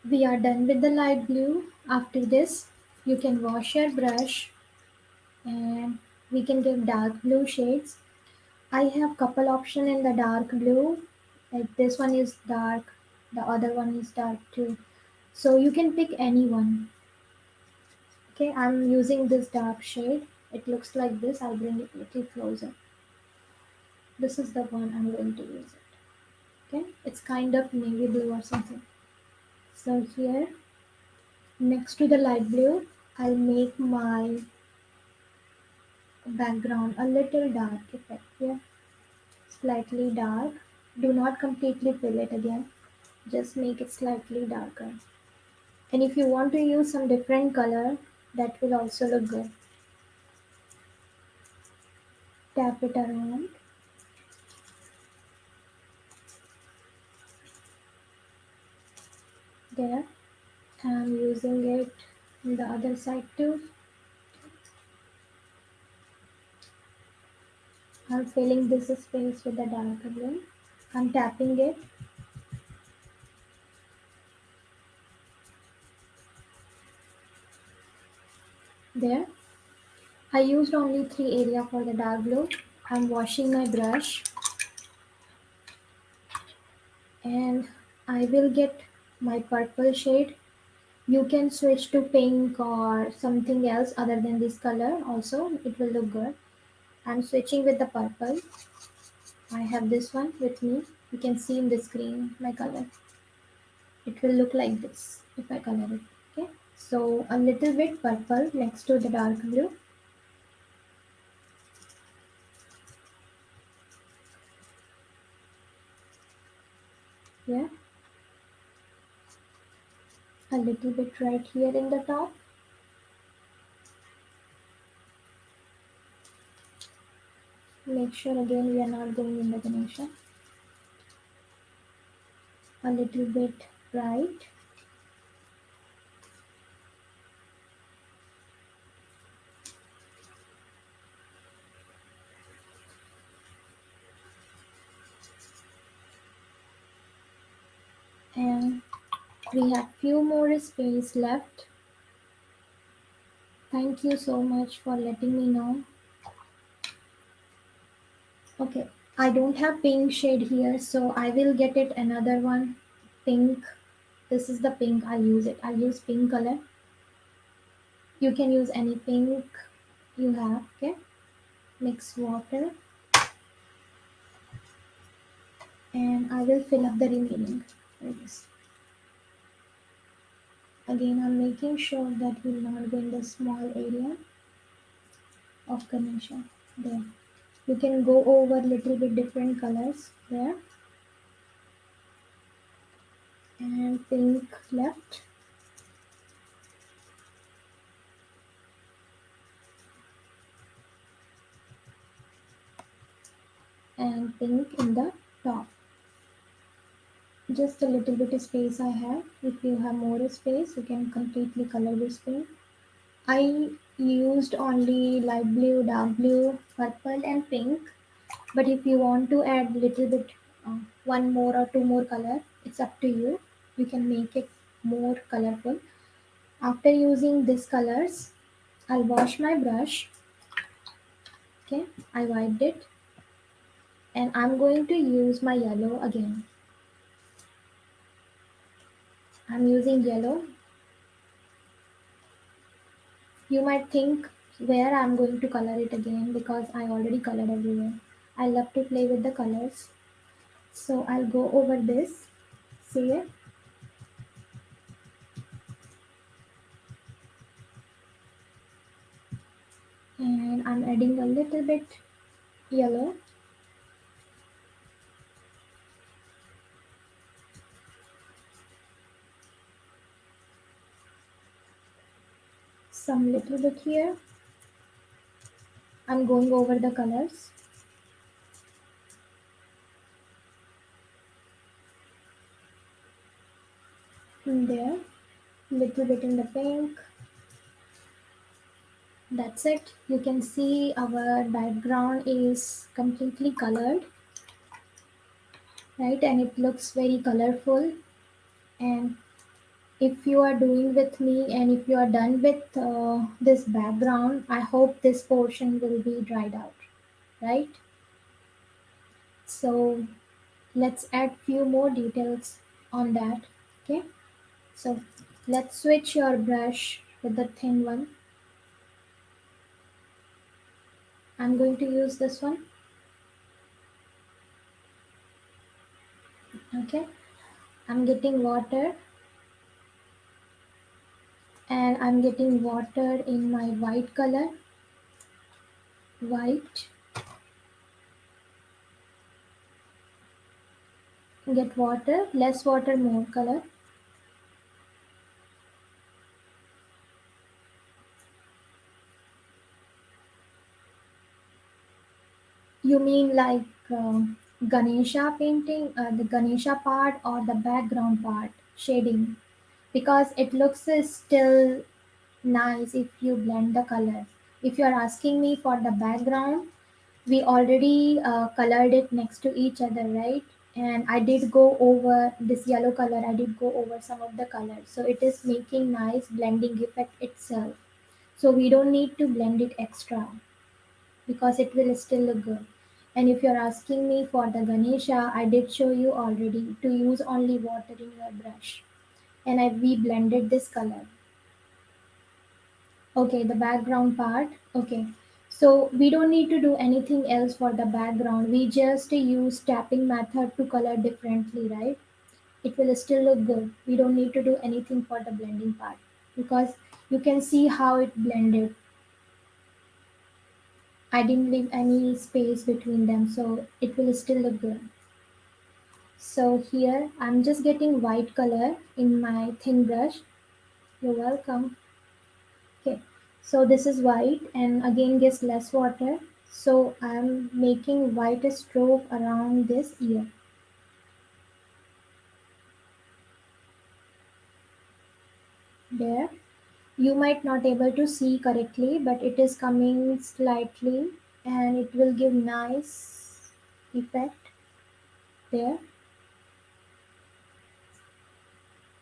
We are done with the light blue. After this, you can wash your brush, and we can give dark blue shades. I have couple option in the dark blue. Like this one is dark, the other one is dark too. So you can pick any one. Okay, I'm using this dark shade. It looks like this. I'll bring it a little closer. This is the one I'm going to use it. Okay, it's kind of navy blue or something. So here, next to the light blue, I'll make my background a little dark effect here. Slightly dark. Do not completely fill it again. Just make it slightly darker. And if you want to use some different color, that will also look good. Tap it around. There. I'm using it on the other side too. I'm filling this space with the darker blue. I'm tapping it. There. I used only 3 area for the dark blue. I'm washing my brush, and I will get my purple shade. You can switch to pink or something else other than this color also. It will look good. I'm switching with the purple. I have this one with me. You can see in the screen my color. It will look like this if I color it. Okay. So a little bit purple next to the dark blue. Yeah. A little bit right here in the top. Make sure again we are not going in the Ganesha. a little bit bright. And we have few more space left. Thank you so much for letting me know. Okay, I don't have pink shade here, so I will get it another one. Pink. This is the pink. I'll use it. I'll use pink color. You can use any pink you have. Okay. Mix water and I will fill up the remaining. Like this. Again, I'm making sure that will not go in the small area of Ganesha. There. You can go over little bit different colors there and pink left and pink in the top. Just a little bit of space I have. If you have more space, you can completely color this pink. I used only light blue, dark blue, purple and pink. But if you want to add little bit, one more or two more color, it's up to you. You can make it more colorful. After using these colors, I'll wash my brush. Okay, I wiped it and I'm going to use my yellow again. I'm using yellow. You might think where I'm going to color it again because I already colored everywhere. I love to play with the colors. So I'll go over this. See it? And I'm adding a little bit yellow. Some little bit here. I'm going over the colors. In there. Little bit in the pink. That's it. You can see our background is completely colored, right? And it looks very colorful. And if you are doing with me and if you are done with this background, I hope this portion will be dried out, right? So let's add few more details on that. Okay, so let's switch your brush with the thin one. I'm going to use this one. Okay, I'm getting water and I'm getting water in my white color. White. Get water, less water, more color. You mean like Ganesha painting, the Ganesha part or the background part, shading? Because it looks still nice if you blend the color. If you are asking me for the background, we already colored it next to each other, right? And I did go over this yellow color, I did go over some of the colors. So it is making nice blending effect itself. So we don't need to blend it extra because it will still look good. And if you're asking me for the Ganesha, I did show you already to use only water in your brush. And we blended this color. Okay, the background part. Okay. So we don't need to do anything else for the background. We just use tapping method to color differently, right? It will still look good. We don't need to do anything for the blending part because you can see how it blended. I didn't leave any space between them, so it will still look good. So here I'm just getting white color in my thin brush. You're welcome. Okay, so this is white and again gets less water. So I'm making white stroke around this ear. there. You might not able to see correctly, but it is coming slightly and it will give nice effect there.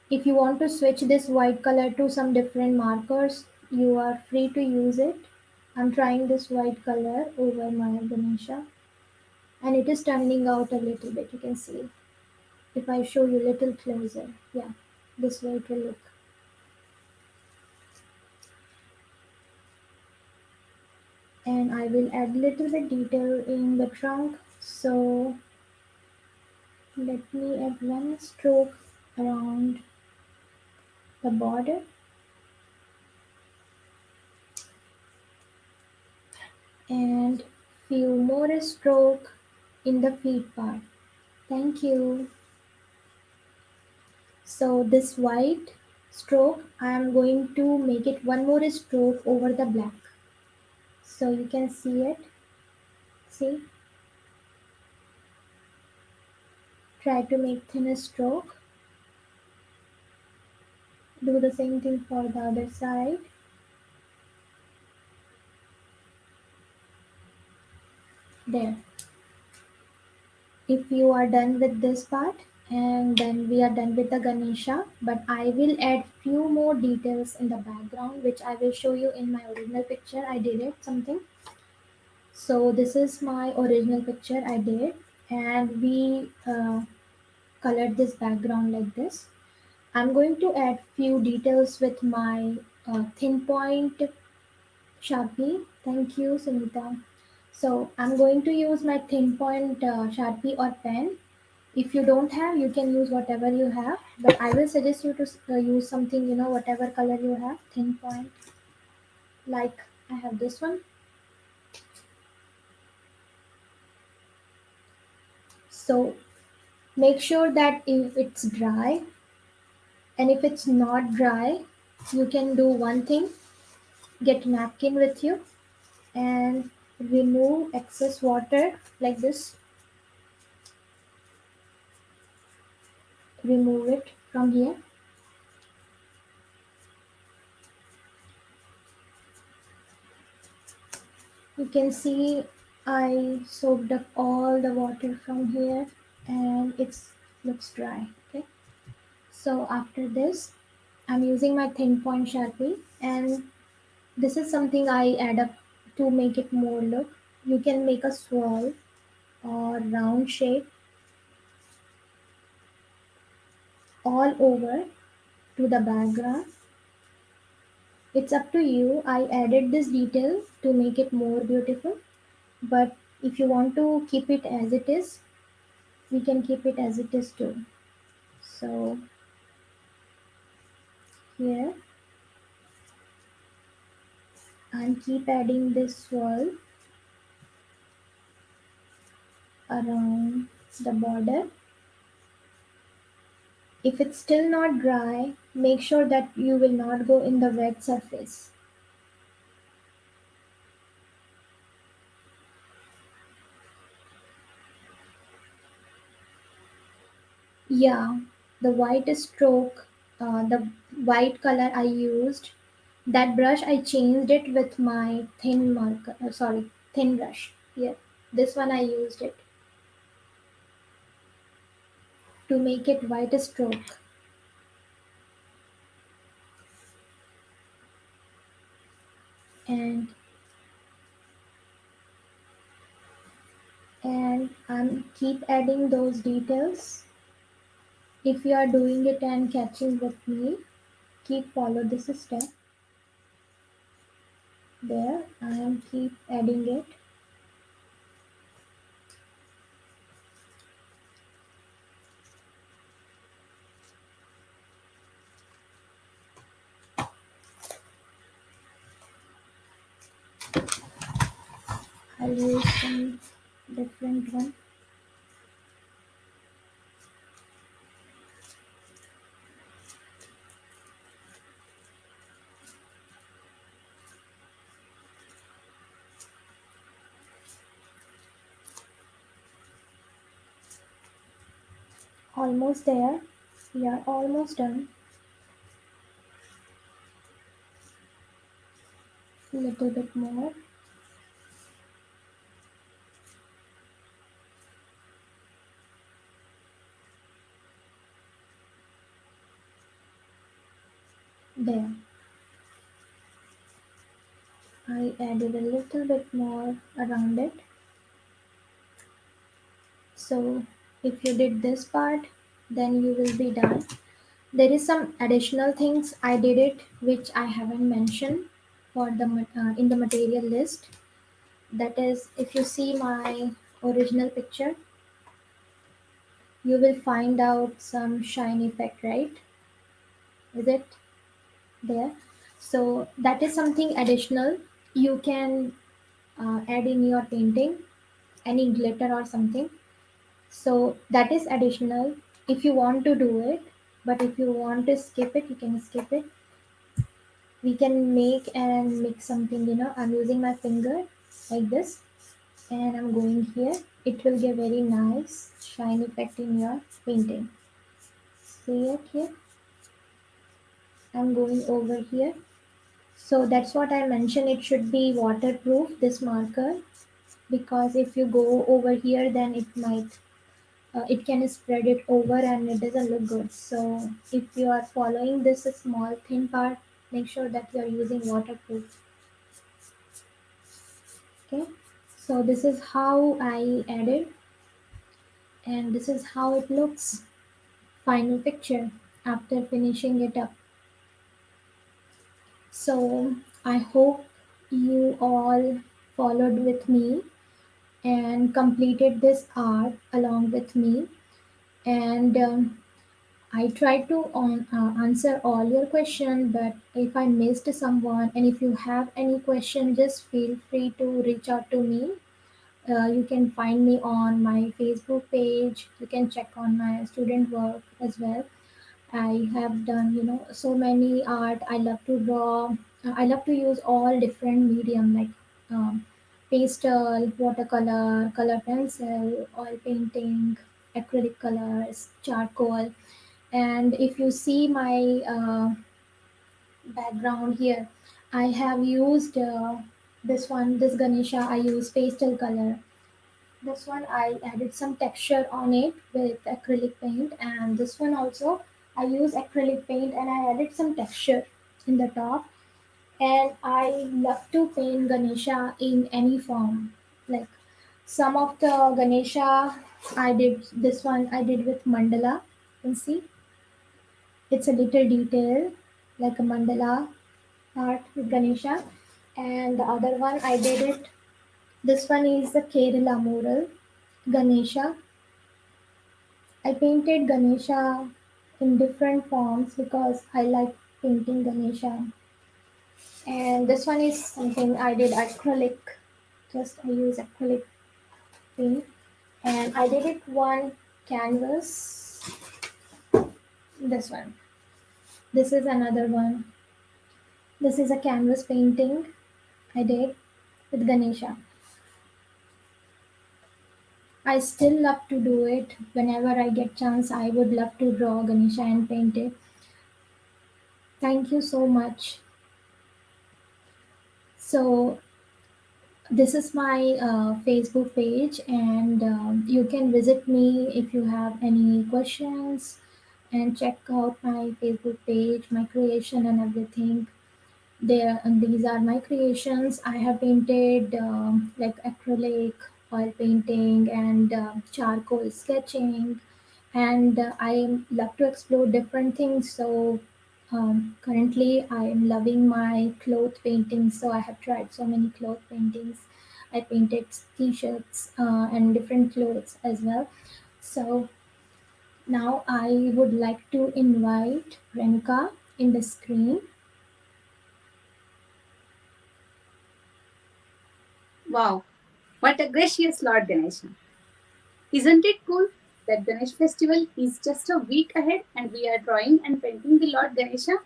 If you want to switch this white color to some different markers, you are free to use it. I'm trying this white color over my Ganesha and it is turning out a little bit. You can see if I show you a little closer. Yeah, this way it will look. And I will add little bit detail in the trunk. So let me add one stroke around the border and few more stroke in the feet part. Thank you. So this white stroke, I am going to make it one more stroke over the black. So you can see it. See, try to make thinner stroke. Do the same thing for the other side. There. If you are done with this part, and then we are done with the Ganesha, but I will add few more details in the background which I will show you in my original picture. I did it something. So this is my original picture I did, and we colored this background like this. I'm going to add few details with my thin point Sharpie. Thank you, Sunita. So I'm going to use my thin point Sharpie or pen. If you don't have, you can use whatever you have. But I will suggest you to use something, whatever color you have, thin point. Like I have this one. So make sure that if it's dry, and if it's not dry, you can do one thing: get napkin with you and remove excess water like this. Remove it from here. You can see I soaked up all the water from here and it looks dry. Okay. So after this, I'm using my thin point Sharpie, and this is something I add up to make it more look. You can make a swirl or round shape all over to the background. It's up to you. I added this detail to make it more beautiful, but if you want to keep it as it is, we can keep it as it is too. So here I'm keep adding this swirl around the border. If it's still not dry, make sure that you will not go in the wet surface. Yeah, the white stroke, the white color I used, that brush I changed it with my thin marker, sorry, thin brush. Yeah, this one I used it to make it white stroke. And I'm keep adding those details. If you are doing it and catching with me, keep follow this step. There, I am keep adding it. I'll use some different one. Almost there. We are almost done. little bit more. There. I added a little bit more around it. So if you did this part, then you will be done. There is some additional things I did it which I haven't mentioned for the in the material list. That is, if you see my original picture, you will find out some shine effect, right? Is it there? So that is something additional you can add in your painting, any glitter or something. So that is additional if you want to do it, but if you want to skip it, you can skip it. We can make and mix something, I'm using my finger like this and I'm going here. It will give very nice shine effect in your painting. See it here? I'm going over here. So that's what I mentioned. It should be waterproof, this marker, because if you go over here, then it can spread it over and it doesn't look good. So if you are following this small thin part, make sure that you are using waterproof. Okay. So this is how I added, and this is how it looks. Final picture after finishing it up. So I hope you all followed with me and completed this art along with me. And I tried to answer all your questions, but if I missed someone and if you have any question, just feel free to reach out to me. You can find me on my Facebook page. You can check on my student work as well. I have done, so many art. I love to draw. I love to use all different medium like pastel, watercolor, color pencil, oil painting, acrylic colors, charcoal. And if you see my background here, I have used this Ganesha. I use pastel color. This one I added some texture on it with acrylic paint, and this one also I use acrylic paint and I added some texture in the top. And I love to paint Ganesha in any form. Like some of the Ganesha I did, this one I did with mandala. You can see it's a little detail like a mandala art with Ganesha. And the other one I did it. This one is the Kerala mural Ganesha. I painted Ganesha in different forms because I like painting Ganesha. And this one is something I did acrylic. Just I use acrylic paint. And I did it one canvas. This one. This is another one. This is a canvas painting I did with Ganesha. I still love to do it. Whenever I get chance, I would love to draw Ganesha and paint it. Thank you so much. So this is my Facebook page, and you can visit me if you have any questions and check out my Facebook page, my creation, and everything. There, and these are my creations. I have painted like acrylic, oil painting, and charcoal sketching, and I love to explore different things. So currently, I am loving my cloth painting. So I have tried so many cloth paintings. I painted t-shirts and different clothes as well. So now I would like to invite Renuka in the screen. Wow, what a gracious Lord Ganesha. Isn't it cool that Ganesh festival is just a week ahead and we are drawing and painting the Lord Ganesha?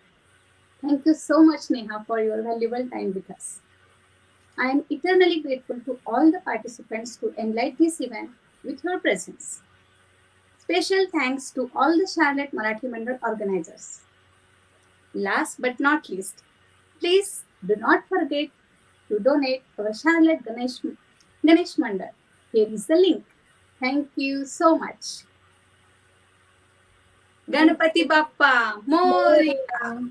Thank you so much, Neha, for your valuable time with us. I am eternally grateful to all the participants to enlight this event with your presence. Special thanks to all the Charlotte Marathi Mandal organizers. Last but not least, please do not forget to donate our Charlotte Ganesh Mandal. Here is the link. Thank you so much. Thank Ganapati you. Bappa Moria. Moria.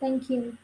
Thank you.